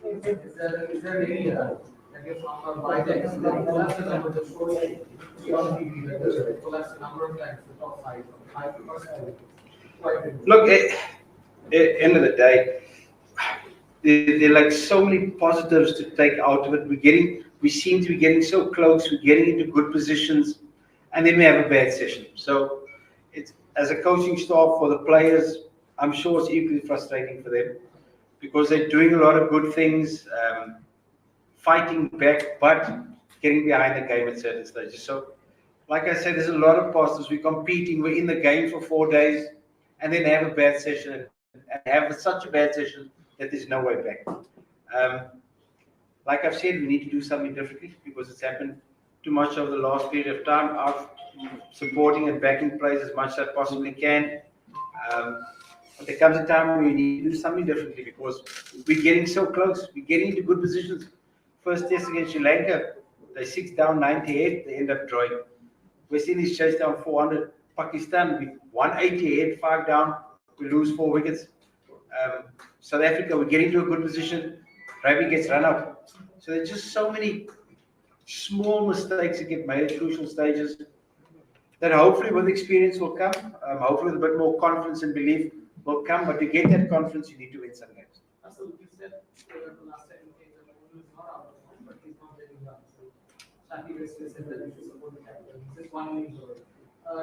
Is there any, I guess, on my decks, the collapse the number of shows on TV, the collapse the number of times the top five quite big. Look, end of the day, there are like so many positives to take out of it. We seem to be getting so close. We're getting into good positions, and then we have a bad session. So, it's as a coaching staff for the players, I'm sure it's equally frustrating for them because they're doing a lot of good things, fighting back, but getting behind the game at certain stages. So, like I said, there's a lot of positives. We're competing. We're in the game for 4 days, and then have a bad session and have such a bad session that there's no way back. Like I've said, we need to do something differently because it's happened too much over the last period of time. I'm supporting and backing players as much as I possibly can. But there comes a time where we need to do something differently because we're getting so close. We're getting into good positions. First test against Sri Lanka, they 6 down, 98, they end up drawing. West Indies chased down 400. Pakistan, we 180 ahead, 5 down, we lose 4 wickets. South Africa, we get into a good position. Ravi gets run out. So there's just so many small mistakes that get made at crucial stages that hopefully with experience will come. Hopefully with a bit more confidence and belief will come. But to get that confidence, you need to win some games. Absolutely. You said the last second case that Olu is not out of form, but he's not getting done. So Shaki basically said that we should support the captain. This is 1 inning over.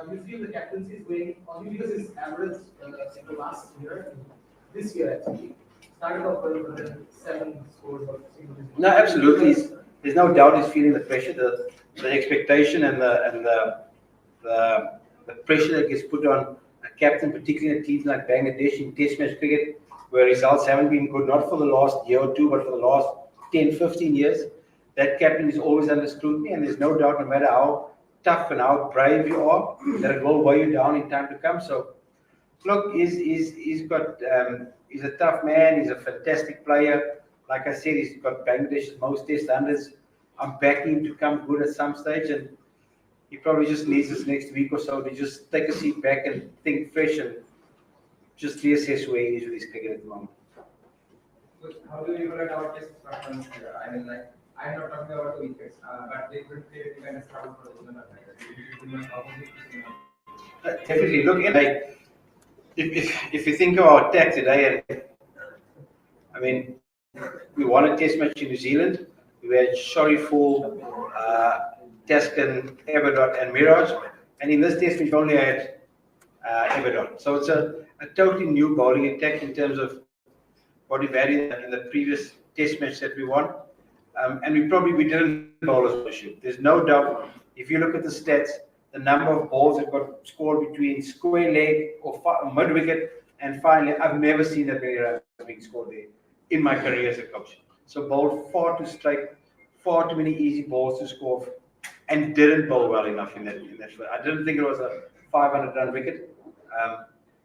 Do you feel the captaincy is going only because his average in the last year, this year actually, started off well, but then 7 scores of single digit? No, absolutely. There's no doubt he's feeling the pressure, the expectation, and the pressure that gets put on a captain, particularly in teams like Bangladesh in Test match cricket, where results haven't been good, not for the last year or two, but for the last 10, 15 years. That captain is always under scrutiny, and there's no doubt, no matter how tough and how brave you are, that it will weigh you down in time to come. So, look, he's a tough man. He's a fantastic player. Like I said, he's got Bangladesh's most test unders. I'm backing him to come good at some stage, and he probably just needs this next week or so to just take a seat back and think fresh and just reassess where he is with his cricket at the moment. So how do you evaluate our test performance here? I mean, like, I'm not talking about the wickets, but they could play kind of struggle for the tournament. Definitely. Look, like, if you think of our attack today, I mean, we won a test match in New Zealand. We had Shariful, Taskin, Everdot, and Miraj. And in this test, we've only had Everdot. So it's a totally new bowling attack in terms of what we've had in the previous test match that we won. And we didn't bowl as well. There's no doubt. If you look at the stats, the number of balls that got scored between square leg or mid wicket and fine leg, I've never seen that many runs being scored there in my career as a coach. So bowled far too straight, far too many easy balls to score, and didn't bowl well enough in that. I didn't think it was a 500-run wicket.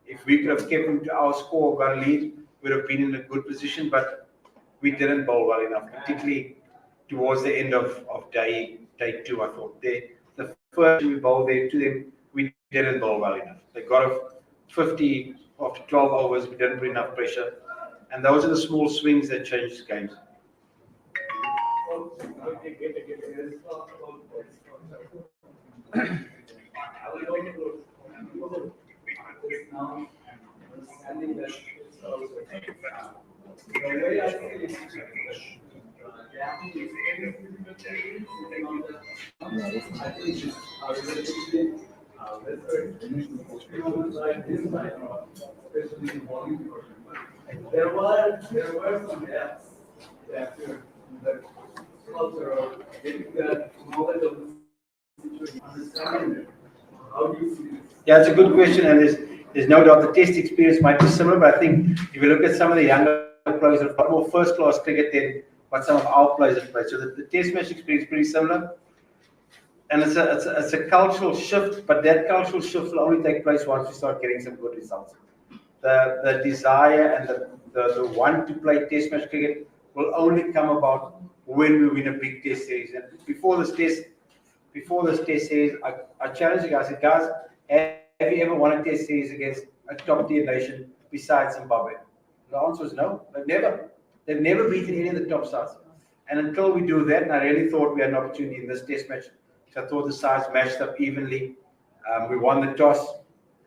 If we could have kept him to our score, got a lead, we'd have been in a good position. But we didn't bowl well enough, particularly towards the end of day 2. I thought the first we bowled there to them, we didn't bowl well enough. They got off 50 after 12 overs. We didn't put enough pressure, and those are the small swings that change games. There were some gaps after the culture of getting that knowledge of the situation, understanding it. How do you see this? Yeah, it's a good question, and there's no doubt the test experience might be similar, but I think if you look at some of the younger players have got more first-class cricket than what some of our players have played. So the test match experience is pretty similar, and it's a cultural shift, but that cultural shift will only take place once we start getting some good results. The desire and the want to play test match cricket will only come about when we win a big test series. And before this test series, I challenge you guys. I said, guys, have you ever won a test series against a top tier nation besides Zimbabwe? The answer was no, but never. They've never beaten any of the top sides. And until we do that, and I really thought we had an opportunity in this test match, so I thought the sides matched up evenly. We won the toss,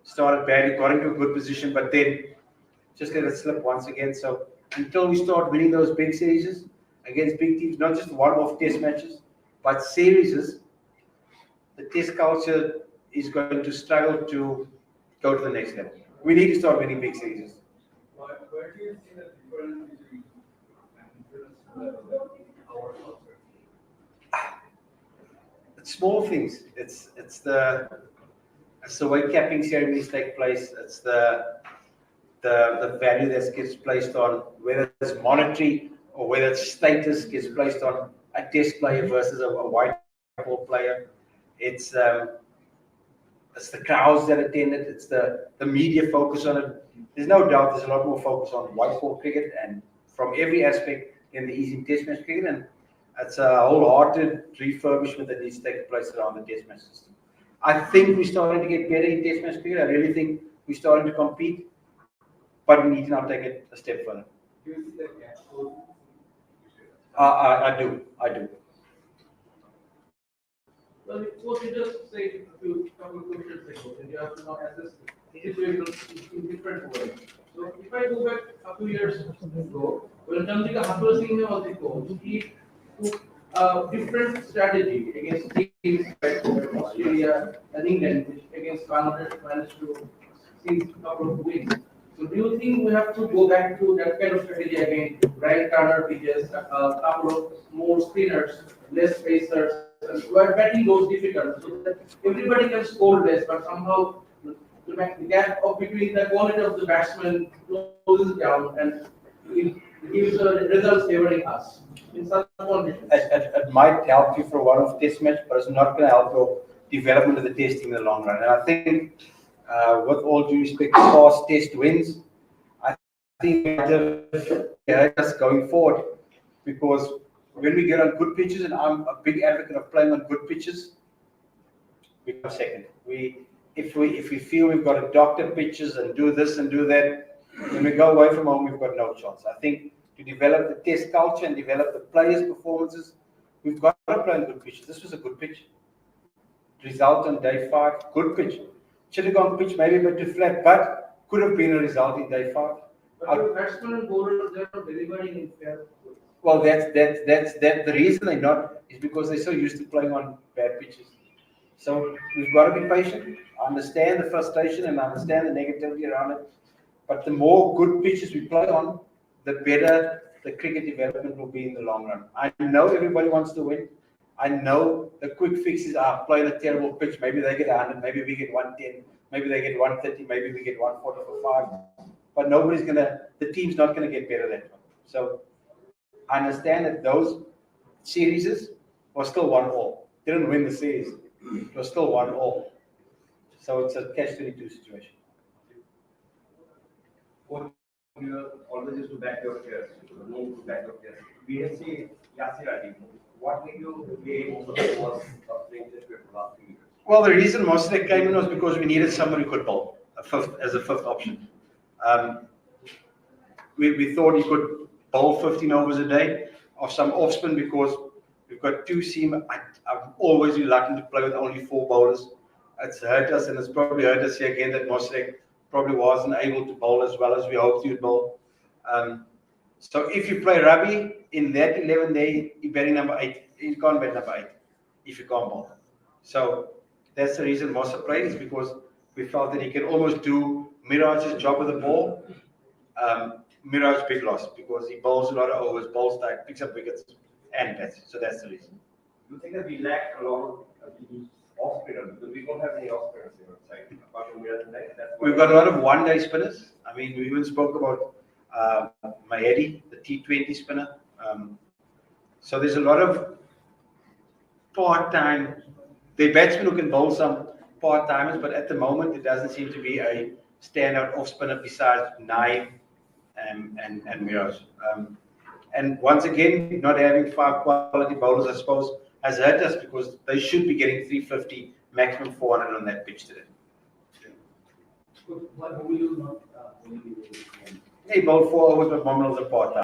started badly, got into a good position, but then just let it slip once again. So until we start winning those big series against big teams, not just one-off test matches, but series, the test culture is going to struggle to go to the next level. We need to start winning big series. Where do you see the difference between our culture? It's small things. It's the way capping ceremonies take place. It's the value that gets placed on whether it's monetary or whether it's status gets placed on a test player versus a white ball player. It's the crowds that attend it. It's the media focus on it. There's no doubt there's a lot more focus on white ball cricket and from every aspect than the easy test match cricket. And it's a wholehearted refurbishment that needs to take place around the test match system. I think we're starting to get better in test match cricket. I really think we're starting to compete, but we need to now take it a step further. Do you see the gap? I do. Well, what you just said a couple of questions ago, and you have to now assess the situation in different ways. So if I go back a few years ago, when Chandrika Hattur Singh was the coach, he took a different strategy against teams like Australia and England, against Bangladesh, managed to seize a couple of wins. So do you think we have to go back to that kind of strategy again? Brian Turner pitches, a couple of more spinners, less pacers, and we're batting those difficult so that everybody can score less, but somehow the gap between the quality of the batsman closes down and it gives results favoring us in such conditions. It might help you for a one-off test match, but it's not going to help your development of the test team in the long run. And I think, with all due respect, past test wins, I think it might have hurt us going forward, because when we get on good pitches, and I'm a big advocate of playing on good pitches, we come second. If we feel we've got to doctor pitches and do this and do that, when we go away from home, we've got no chance. I think to develop the test culture and develop the players' performances, we've got to play on good pitches. This was a good pitch. Result on day 5, good pitch. Chittagong pitch maybe a bit too flat, but could have been a result in day 5. But your batsmen and bowlers, they're not delivering in fair play. Well, that's the reason they're not is because they're so used to playing on bad pitches. So we've got to be patient. I understand the frustration and I understand the negativity around it. But the more good pitches we play on, the better the cricket development will be in the long run. I know everybody wants to win. I know the quick fixes are playing a terrible pitch. Maybe they get 100, maybe we get 110, maybe they get 130, maybe we get 140 for 5. But the team's not going to get better that way. So I understand that those series were still 1-all. Didn't win the series. It was still 1-all. So it's a catch-22 situation. What you always used to back your players, move to back your players. We have seen Yasir Ali. What made you play most of the balls of playing this way for the last few years? Well, the reason Mossadegh came in was because we needed someone who could bowl as a fifth option. We thought he could bowl 15 overs a day of some off spin because we've got 2 seam. I'm always reluctant to play with only 4 bowlers. It's hurt us, and it's probably hurt us here again that Mossadegh probably wasn't able to bowl as well as we hoped he would bowl. So if you play Rabi in that 11 day, you're batting number 8. You can't bat number 8 if you can't bowl. So that's the reason Mossa played, is because we felt that he can almost do Miraj's job with the ball. Miraj big loss because he bowls a lot of overs, bowls tight, picks up wickets and bats. So that's the reason. You think that we lack a lot of off spinners because we don't have any off spinners in our side apart from Miraj and that's We've got a lot of one-day spinners. I mean, we even spoke about Mahedi, the T20 spinner. So there's a lot of part-time. They're batsmen who can bowl some part-timers, but at the moment it doesn't seem to be a standout off spinner besides Naeem and Miraj. And once again, not having 5 quality bowlers, I suppose, has hurt us because they should be getting 350, maximum 400 on that pitch today. Why will you not? They bowled 4 overs, but Mohammed was a part-time.